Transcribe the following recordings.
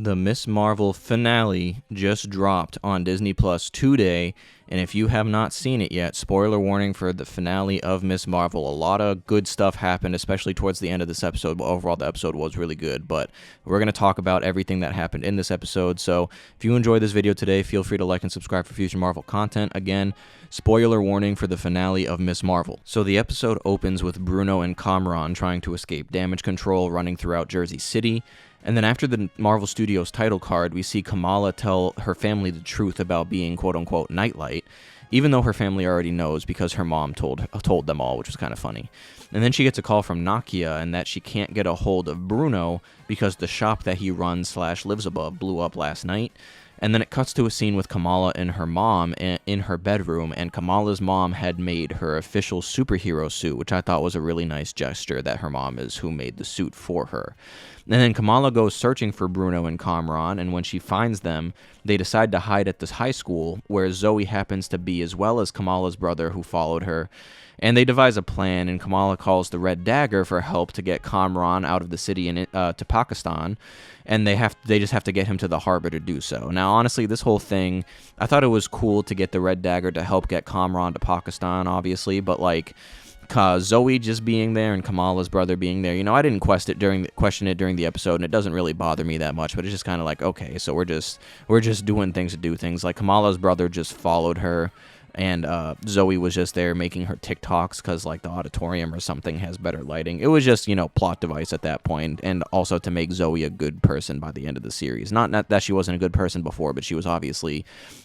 The Miss Marvel finale just dropped on Disney Plus today, and if you have not seen it yet, spoiler warning for the finale of Miss Marvel. A lot of good stuff happened, especially towards the end of this episode, but overall the episode was really good. But we're going to talk about everything that happened in this episode, so if you enjoyed this video today, feel free to like and subscribe for future Marvel content. Again, spoiler warning for the finale of Miss Marvel. So the episode opens with Bruno and Kamala trying to escape damage control running throughout Jersey City. And then after the Marvel Studios title card, we see Kamala tell her family the truth about being quote-unquote Nightlight, even though her family already knows because her mom told them all, which was kind of funny. And then she gets a call from Nakia and that she can't get a hold of Bruno because the shop that he runs / lives above blew up last night. And then it cuts to a scene with Kamala and her mom in her bedroom, and Kamala's mom had made her official superhero suit, which I thought was a really nice gesture that her mom is who made the suit for her. And then Kamala goes searching for Bruno and Kamran, and when she finds them, they decide to hide at this high school where Zoe happens to be, as well as Kamala's brother who followed her. And they devise a plan, and Kamala calls the Red Dagger for help to get Kamran out of the city and to Pakistan, and they just have to get him to the harbor to do so. Now, honestly, this whole thing, I thought it was cool to get the Red Dagger to help get Kamran to Pakistan, obviously, but like Zoe just being there and Kamala's brother being there, I didn't question it during the episode, and it doesn't really bother me that much. But it's just kind of like, okay, so we're just doing things to do things. Like Kamala's brother just followed her, and Zoe was just there making her TikToks because like the auditorium or something has better lighting. It was just plot device at that point, and also to make Zoe a good person by the end of the series. Not that she wasn't a good person before, but she was obviously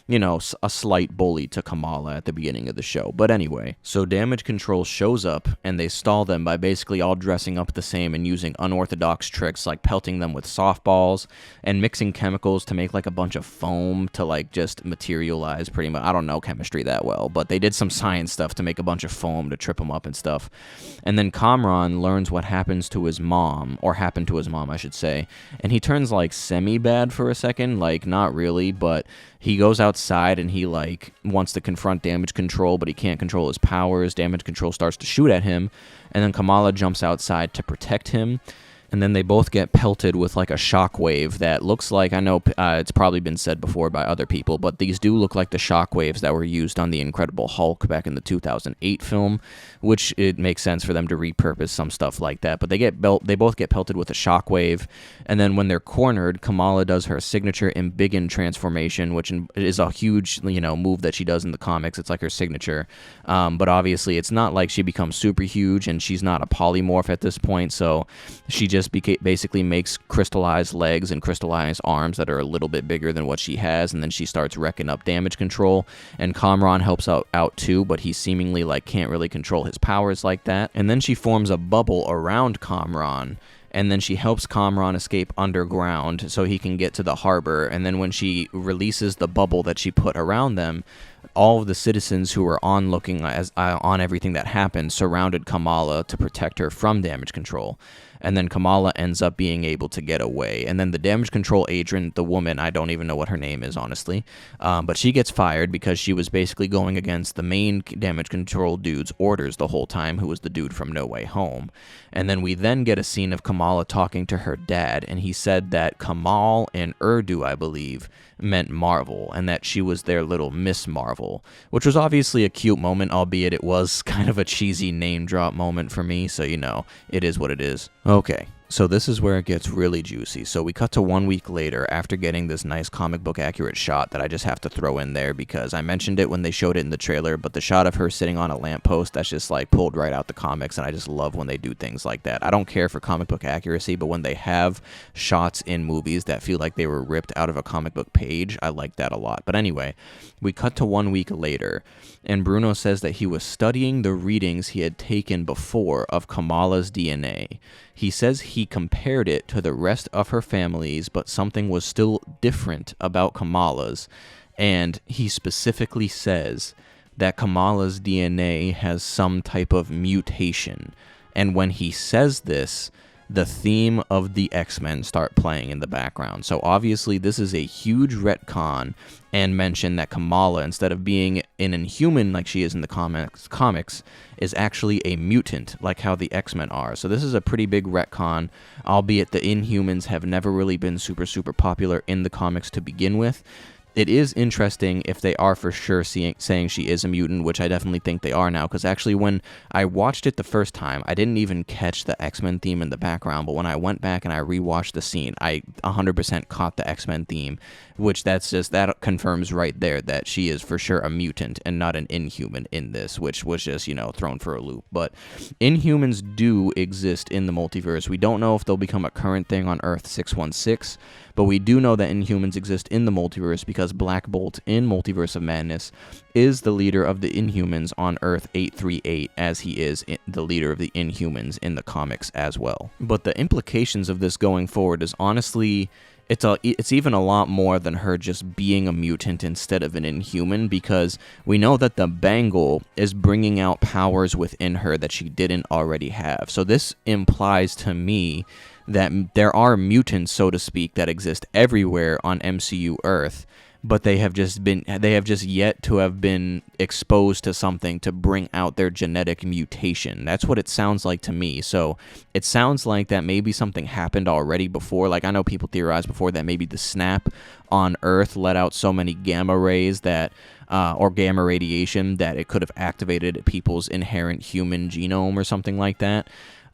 a slight bully to Kamala at the beginning of the show. But anyway, so Damage Control shows up and they stall them by basically all dressing up the same and using unorthodox tricks like pelting them with softballs and mixing chemicals to make like a bunch of foam to like just materialize pretty much. I don't know chemistry that well, but they did some science stuff to make a bunch of foam to trip them up and stuff. And then Kamran learns what happens to his mom, or happened to his mom, I should say, and he turns like semi-bad for a second, like not really, but he goes outside and he like wants to confront Damage Control, but he can't control his powers. Damage Control starts to shoot at him, and then Kamala jumps outside to protect him. And then they both get pelted with like a shockwave that looks like, I know it's probably been said before by other people, but these do look like the shockwaves that were used on the Incredible Hulk back in the 2008 film, which it makes sense for them to repurpose some stuff like that. But they both get pelted with a shockwave, and then when they're cornered, Kamala does her signature Embiggen transformation, which is a huge move that she does in the comics. It's like her signature, but obviously it's not like she becomes super huge, and she's not a polymorph at this point, so she just basically makes crystallized legs and crystallized arms that are a little bit bigger than what she has, and then she starts wrecking up Damage Control, and Kamran helps out too, but he seemingly like can't really control his powers like that. And then she forms a bubble around Kamran, and then she helps Kamran escape underground so he can get to the harbor. And then when she releases the bubble that she put around them, all of the citizens who were looking on everything that happened surrounded Kamala to protect her from Damage Control. And then Kamala ends up being able to get away. And then the Damage Control agent, the woman, I don't even know what her name is, honestly, but she gets fired because she was basically going against the main Damage Control dude's orders the whole time, who was the dude from No Way Home. And then we then get a scene of Kamala talking to her dad, and he said that Kamal in Urdu, I believe, meant Marvel, and that she was their little Miss Marvel, which was obviously a cute moment, albeit it was kind of a cheesy name drop moment for me, so it is what it is. Okay, so this is where it gets really juicy. So we cut to 1 week later after getting this nice comic book accurate shot that I just have to throw in there because I mentioned it when they showed it in the trailer, but the shot of her sitting on a lamppost, that's just like pulled right out the comics, and I just love when they do things like that. I don't care for comic book accuracy, but when they have shots in movies that feel like they were ripped out of a comic book page, I like that a lot. But anyway, we cut to 1 week later, and Bruno says that he was studying the readings he had taken before of Kamala's DNA. He says he compared it to the rest of her family's, but something was still different about Kamala's, and he specifically says that Kamala's DNA has some type of mutation. And when he says this, the theme of the X-Men start playing in the background. So obviously this is a huge retcon and mention that Kamala, instead of being an Inhuman like she is in the comics, is actually a mutant like how the X-Men are. So this is a pretty big retcon, albeit the Inhumans have never really been super popular in the comics to begin with. It is interesting if they are for sure saying she is a mutant, which I definitely think they are now, because actually when I watched it the first time, I didn't even catch the X-Men theme in the background, but when I went back and I rewatched the scene, I 100% caught the X-Men theme, which that confirms right there that she is for sure a mutant and not an Inhuman in this, which was just, thrown for a loop. But Inhumans do exist in the multiverse. We don't know if they'll become a current thing on Earth 616, but we do know that Inhumans exist in the multiverse because Black Bolt in Multiverse of Madness is the leader of the Inhumans on Earth 838, as he is the leader of the Inhumans in the comics as well. But the implications of this going forward is honestly, it's even a lot more than her just being a mutant instead of an Inhuman, because we know that the Bangle is bringing out powers within her that she didn't already have. So this implies to me that there are mutants, so to speak, that exist everywhere on MCU Earth, but they have just yet to have been exposed to something to bring out their genetic mutation. That's what it sounds like to me. So it sounds like that maybe something happened already before. Like, I know people theorized before that maybe the snap on Earth let out so many gamma rays that or gamma radiation that it could have activated people's inherent human genome or something like that.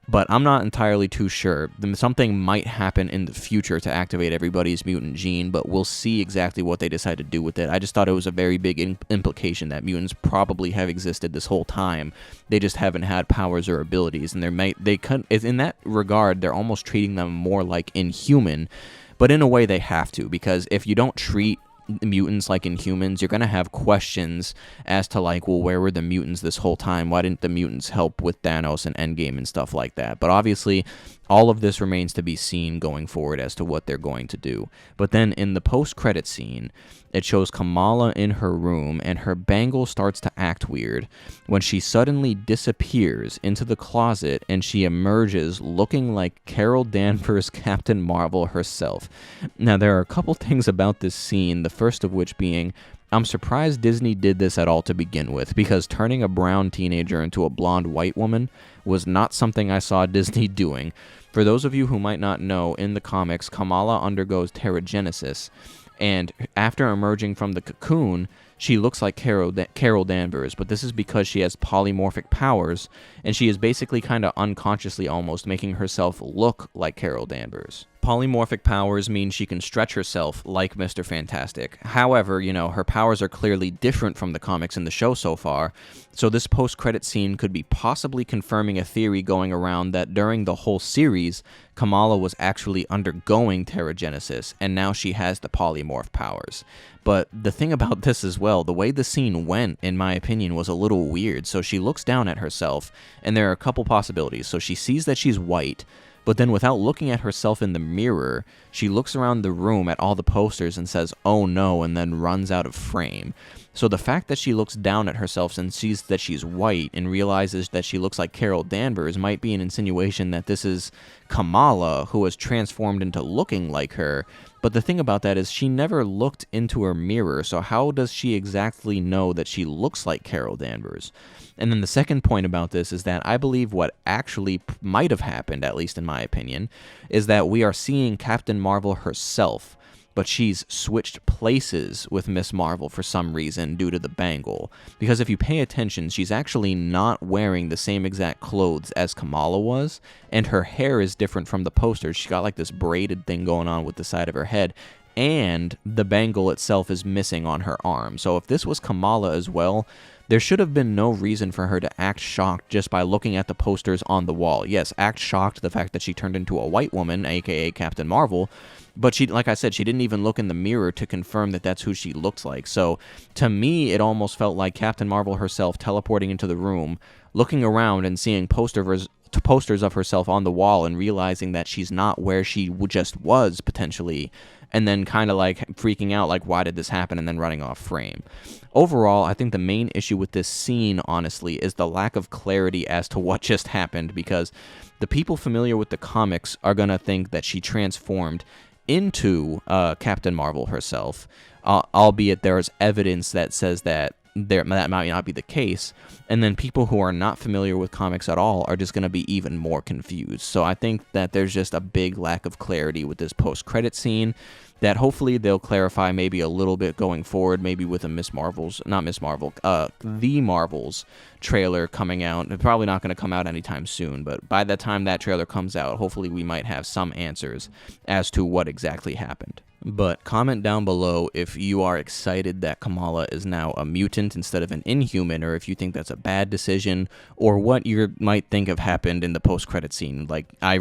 But I'm not entirely too sure. Something might happen in the future to activate everybody's mutant gene, but we'll see exactly what they decide to do with it. I just thought it was a very big implication that mutants probably have existed this whole time. They just haven't had powers or abilities, and in that regard, they're almost treating them more like Inhuman, but in a way they have to, because if you don't treat mutants like Inhumans, you're going to have questions as to where were the mutants this whole time? Why didn't the mutants help with Thanos and Endgame and stuff like that? But obviously all of this remains to be seen going forward as to what they're going to do. But then in the post-credit scene, it shows Kamala in her room, and her bangle starts to act weird when she suddenly disappears into the closet, and she emerges looking like Carol Danvers' Captain Marvel herself. Now, there are a couple things about this scene, the first of which being, I'm surprised Disney did this at all to begin with, because turning a brown teenager into a blonde white woman was not something I saw Disney doing. For those of you who might not know, in the comics, Kamala undergoes pterogenesis, and after emerging from the cocoon, she looks like Carol Danvers, but this is because she has polymorphic powers, and she is basically kind of unconsciously almost making herself look like Carol Danvers. Polymorphic powers mean she can stretch herself like Mr. Fantastic. However, her powers are clearly different from the comics in the show so far, so this post-credit scene could be possibly confirming a theory going around that during the whole series, Kamala was actually undergoing pterogenesis, and now she has the polymorph powers. But the thing about this as well, the way the scene went, in my opinion, was a little weird. So she looks down at herself, and there are a couple possibilities. So she sees that she's white, but then without looking at herself in the mirror, she looks around the room at all the posters and says, "Oh no," and then runs out of frame. So the fact that she looks down at herself and sees that she's white and realizes that she looks like Carol Danvers might be an insinuation that this is Kamala who has transformed into looking like her. But the thing about that is she never looked into her mirror, so how does she exactly know that she looks like Carol Danvers? And then the second point about this is that I believe what actually might have happened, at least in my opinion, is that we are seeing Captain Marvel herself, but she's switched places with Miss Marvel for some reason due to the bangle. Because if you pay attention, she's actually not wearing the same exact clothes as Kamala was, and her hair is different from the posters. She got this braided thing going on with the side of her head, and the bangle itself is missing on her arm. So if this was Kamala as well, there should have been no reason for her to act shocked just by looking at the posters on the wall. Yes, act shocked the fact that she turned into a white woman, aka Captain Marvel, but she, like I said, she didn't even look in the mirror to confirm that that's who she looks like. So to me, it almost felt like Captain Marvel herself teleporting into the room, looking around and seeing posters of herself on the wall and realizing that she's not where she just was potentially, and then kind of like freaking out like, why did this happen, and then running off frame. Overall, I think the main issue with this scene, honestly, is the lack of clarity as to what just happened, because the people familiar with the comics are going to think that she transformed into Captain Marvel herself, albeit there is evidence that says that that might not be the case, and then people who are not familiar with comics at all are just going to be even more confused. So I think that there's just a big lack of clarity with this post-credit scene that hopefully they'll clarify maybe a little bit going forward, maybe with a The Marvels trailer coming out. It's probably not going to come out anytime soon, but by the time that trailer comes out, hopefully we might have some answers as to what exactly happened. But comment down below if you are excited that Kamala is now a mutant instead of an Inhuman, or if you think that's a bad decision, or what you might think have happened in the post-credit scene. Like, I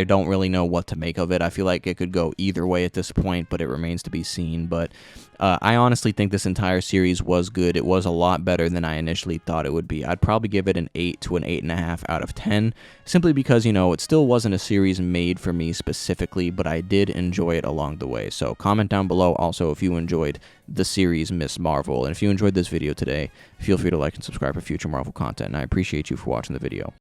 don't really know what to make of it. I feel like it could go either way at this point, but it remains to be seen. But I honestly think this entire series was good. It was a lot better than I initially thought it would be. I'd probably give it an 8 to an 8.5 out of 10, simply because, you know, it still wasn't a series made for me specifically, but I did enjoy it along the way. So comment down below also if you enjoyed the series Ms. Marvel, and if you enjoyed this video today, feel free to like and subscribe for future Marvel content, and I appreciate you for watching the video.